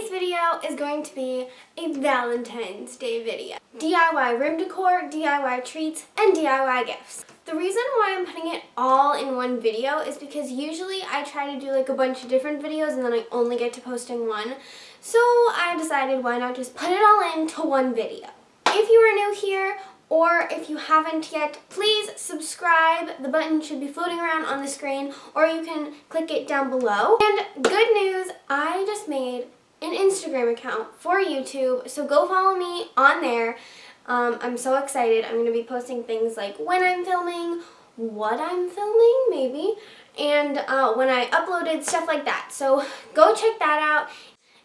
Today's video is going to be a Valentine's Day video. DIY room decor, DIY treats, and DIY gifts. The reason why I'm putting it all in one video is because usually I try to do like a bunch of different videos and then I only get to posting one. So I decided why not just put it all into one video. If you are new here, or if you haven't yet, please subscribe. The button should be floating around on the screen, or you can click it down below. And good news, I just made an Instagram account for YouTube, so go follow me on there. I'm so excited. I'm going to be posting things like when I'm filming, what I'm filming, maybe, and when I uploaded, stuff like that. So go check that out.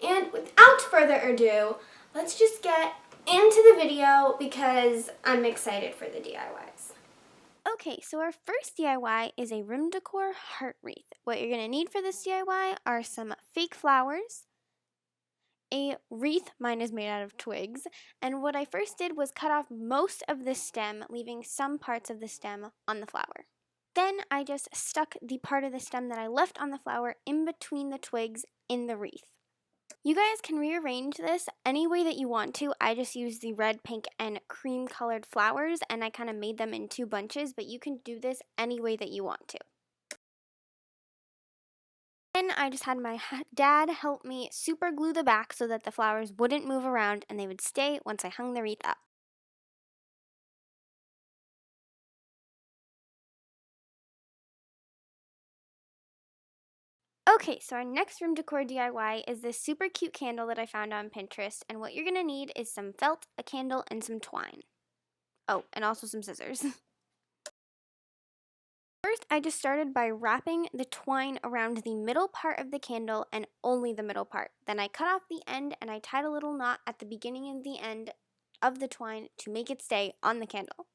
And without further ado, let's just get into the video because I'm excited for the DIYs. Okay, so our first DIY is a room decor heart wreath. What you're going to need for this DIY are some fake flowers, a wreath, mine is made out of twigs, and what I first did was cut off most of the stem, leaving some parts of the stem on the flower. Then I just stuck the part of the stem that I left on the flower in between the twigs in the wreath. You guys can rearrange this any way that you want to. I just used the red, pink, and cream colored flowers and I kind of made them in two bunches, but you can do this any way that you want to. Then I just had my dad help me super glue the back so that the flowers wouldn't move around and they would stay once I hung the wreath up. Okay, so our next room decor DIY is this super cute candle that I found on Pinterest, and what you're going to need is some felt, a candle, and some twine. Oh, and also some scissors. First, I just started by wrapping the twine around the middle part of the candle and only the middle part. Then I cut off the end and I tied a little knot at the beginning and the end of the twine to make it stay on the candle.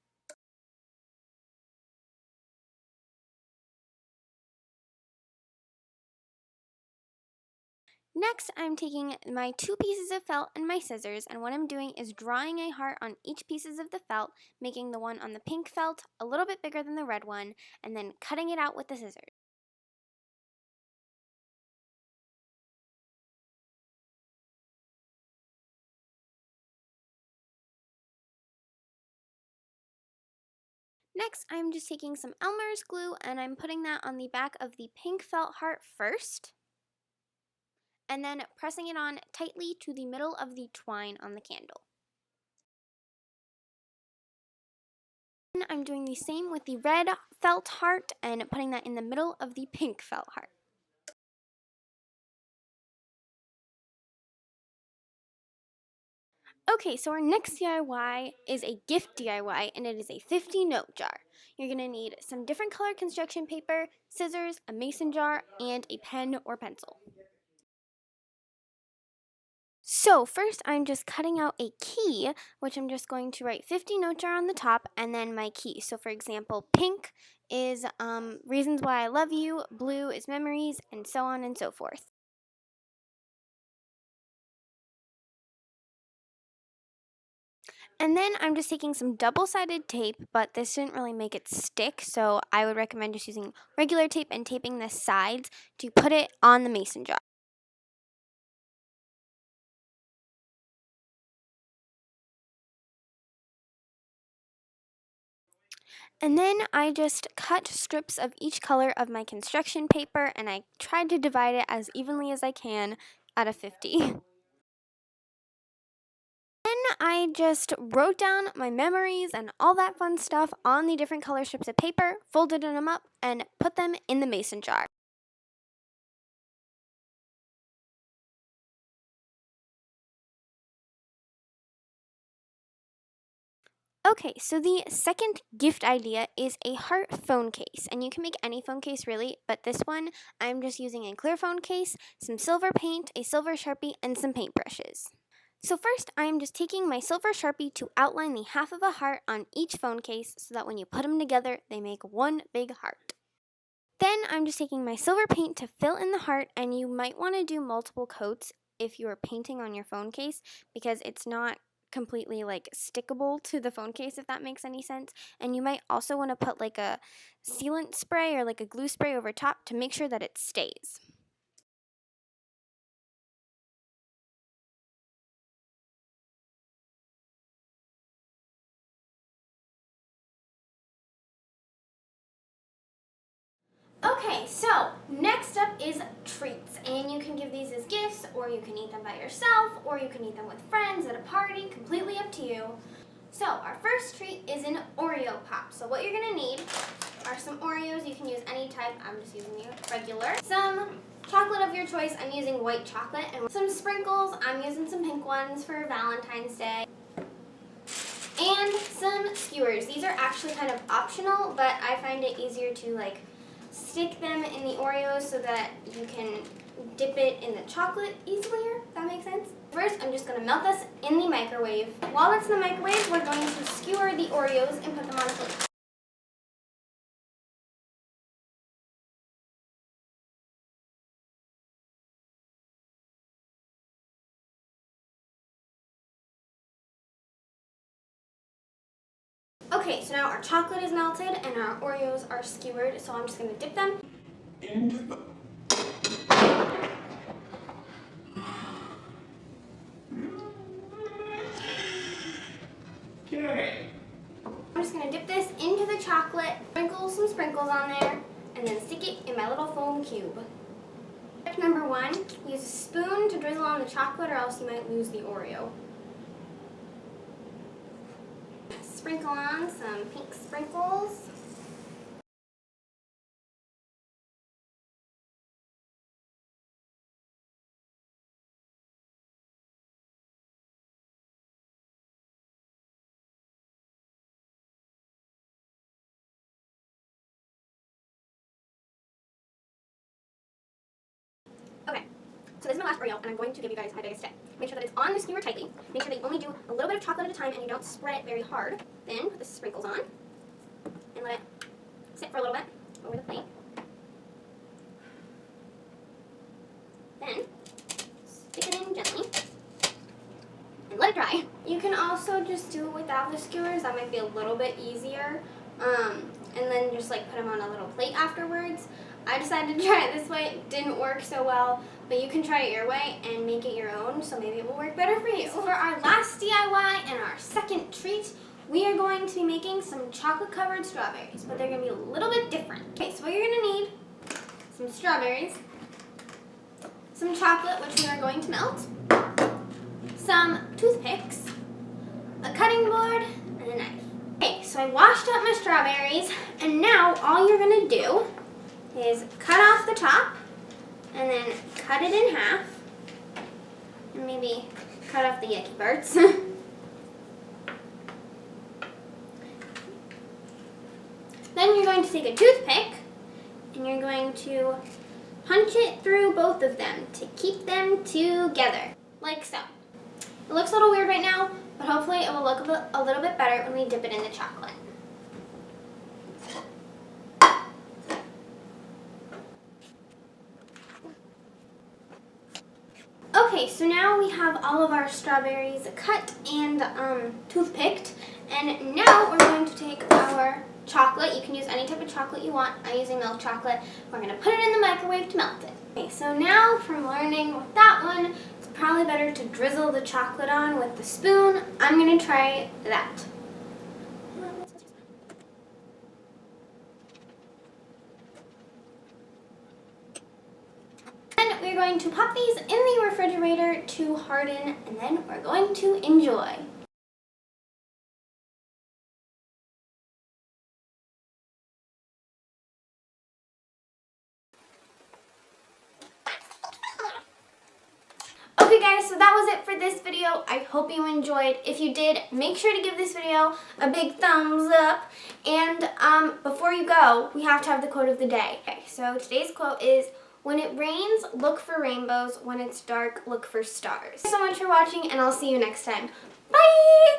Next, I'm taking my two pieces of felt and my scissors, and what I'm doing is drawing a heart on each pieces of the felt, making the one on the pink felt a little bit bigger than the red one, and then cutting it out with the scissors. Next, I'm just taking some Elmer's glue and I'm putting that on the back of the pink felt heart first, and then pressing it on tightly to the middle of the twine on the candle. Then I'm doing the same with the red felt heart and putting that in the middle of the pink felt heart. Okay, so our next DIY is a gift DIY, and it is a 50-note jar. You're going to need some different color construction paper, scissors, a mason jar, and a pen or pencil. So first I'm just cutting out a key, which I'm just going to write 50-note jar on the top and then my key. So for example, pink is reasons why I love you, blue is memories, and so on and so forth. And then I'm just taking some double-sided tape, but this didn't really make it stick, so I would recommend just using regular tape and taping the sides to put it on the mason jar. And then I just cut strips of each color of my construction paper and I tried to divide it as evenly as I can out of 50. Then I just wrote down my memories and all that fun stuff on the different color strips of paper, folded them up, and put them in the mason jar. Okay, so the second gift idea is a heart phone case, and you can make any phone case really, but this one I'm just using a clear phone case, some silver paint, a silver Sharpie, and some paintbrushes. So first, I'm just taking my silver Sharpie to outline the half of a heart on each phone case so that when you put them together, they make one big heart. Then I'm just taking my silver paint to fill in the heart, and you might want to do multiple coats if you are painting on your phone case because it's not completely like stickable to the phone case, if that makes any sense. And you might also want to put like a sealant spray or like a glue spray over top to make sure that it stays. Okay, so next up is treats, and you can give these as gifts, or you can eat them by yourself, or you can eat them with friends at a party, completely up to you. So our first treat is an Oreo Pop. So what you're gonna need are some Oreos. You can use any type. I'm just using the regular. Some chocolate of your choice. I'm using white chocolate. And some sprinkles. I'm using some pink ones for Valentine's Day. And some skewers. These are actually kind of optional, but I find it easier to like stick them in the Oreos so that you can dip it in the chocolate easier, if that makes sense. First, I'm just going to melt this in the microwave. While it's in the microwave, we're going to skewer the Oreos and put them on a plate. Okay, so now our chocolate is melted and our Oreos are skewered, so I'm just going to dip them into the I'm just going to dip this into the chocolate, sprinkle some sprinkles on there, and then stick it in my little foam cube. Step number 1, use a spoon to drizzle on the chocolate or else you might lose the Oreo. Sprinkle on some pink sprinkles. Okay, so this is my last Oreo, and I'm going to give you guys my biggest tip. Make sure that it's on the skewer tightly. Make sure that you only do a little bit of chocolate at a time and you don't spread it very hard. Then put the sprinkles on and let it sit for a little bit over the plate. Then stick it in gently and let it dry. You can also just do it without the skewers. That might be a little bit easier. And then just like put them on a little plate afterwards. I decided to try it this way. It didn't work so well, but you can try it your way and make it your own, so maybe it will work better for you. So for our last DIY and our second treat, we are going to be making some chocolate-covered strawberries, but they're going to be a little bit different. Okay, so what you're going to need, some strawberries, some chocolate, which we are going to melt, some toothpicks, a cutting board, and a knife. Okay, so I washed up my strawberries, and now all you're going to do is cut off the top, and then cut it in half, and maybe cut off the yucky parts. Then you're going to take a toothpick, and you're going to punch it through both of them to keep them together, like so. It looks a little weird right now, but hopefully it will look a little bit better when we dip it in the chocolate. Okay, so now we have all of our strawberries cut and toothpicked, and now we're going to take our chocolate. You can use any type of chocolate you want. I'm using milk chocolate. We're going to put it in the microwave to melt it. Okay, so now from learning with that one, it's probably better to drizzle the chocolate on with the spoon. I'm going to try that. Then we're going to pop these in the refrigerator to harden, and then we're going to enjoy. Okay guys, so that was it for this video. I hope you enjoyed. If you did, make sure to give this video a big thumbs up. And before you go, we have to have the quote of the day. Okay, so today's quote is, "When it rains, look for rainbows. When it's dark, look for stars." Thanks so much for watching, and I'll see you next time. Bye!